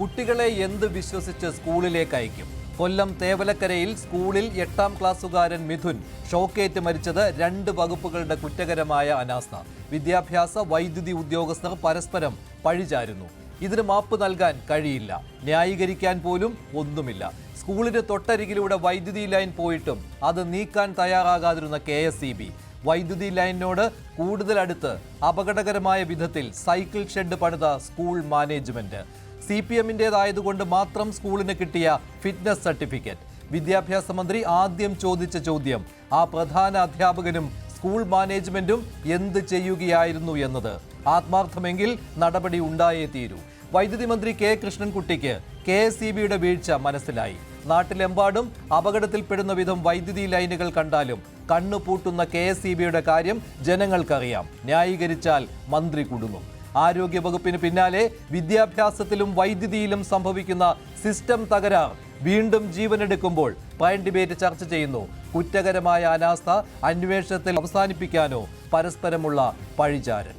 കുട്ടികളെ എന്ത് വിശ്വസിച്ച് സ്കൂളിലേക്ക് അയക്കും? കൊല്ലം തേവലക്കരയിൽ സ്കൂളിൽ 8ാം ക്ലാസ്സുകാരൻ മിഥുൻ ഷോക്കേറ്റ് മരിച്ചത് 2 വകുപ്പുകളുടെ കുറ്റകരമായ അനാസ്ഥ. വിദ്യാഭ്യാസ വൈദ്യുതി ഉദ്യോഗസ്ഥർ പരസ്പരം പഴിചാരുന്നു. ഇതിന് മാപ്പ് നൽകാൻ കഴിയില്ല, ന്യായീകരിക്കാൻ പോലും ഒന്നുമില്ല. സ്കൂളിന് തൊട്ടരികിലൂടെ വൈദ്യുതി ലൈൻ പോയിട്ടും അത് നീക്കാൻ തയ്യാറാകാതിരുന്ന KSEB. വൈദ്യുതി ലൈനിനോട് കൂടുതൽ അടുത്ത് അപകടകരമായ വിധത്തിൽ സൈക്കിൾ ഷെഡ് പണിത സ്കൂൾ മാനേജ്മെന്റ്. CPM-ൻ്റേതായതുകൊണ്ട് മാത്രം സ്കൂളിന് കിട്ടിയ ഫിറ്റ്നസ് സർട്ടിഫിക്കറ്റ്. വിദ്യാഭ്യാസ മന്ത്രി ആദ്യം ചോദിച്ച ചോദ്യം ആ പ്രധാന അധ്യാപകനും സ്കൂൾ മാനേജ്മെന്റും എന്ത് ചെയ്യുകയായിരുന്നു എന്നത്. ആത്മാർത്ഥമെങ്കിൽ നടപടി ഉണ്ടായേ തീരൂ. വൈദ്യുതി മന്ത്രി K. കൃഷ്ണൻകുട്ടിക്ക് KSEB-യുടെ വീഴ്ച മനസ്സിലായി. നാട്ടിലെമ്പാടും അപകടത്തിൽപ്പെടുന്ന വിധം വൈദ്യുതി ലൈനുകൾ കണ്ടാലും കണ്ണുപൂട്ടുന്ന KSEB-യുടെ കാര്യം ജനങ്ങൾക്കറിയാം. ന്യായീകരിച്ചാൽ മന്ത്രി കുടുങ്ങും. ആരോഗ്യവകുപ്പിന് പിന്നാലെ വിദ്യാഭ്യാസത്തിലും വൈദ്യുതിയിലും സംഭവിക്കുന്ന സിസ്റ്റം തകരാർ വീണ്ടും ജീവനെടുക്കുമ്പോൾ പ്രൈം ഡിബേറ്റ് ചർച്ച ചെയ്യുന്നു. കുറ്റകരമായ അനാസ്ഥ അന്വേഷണത്തിൽ അവസാനിപ്പിക്കാനോ പരസ്പരമുള്ള പഴിചാരൽ?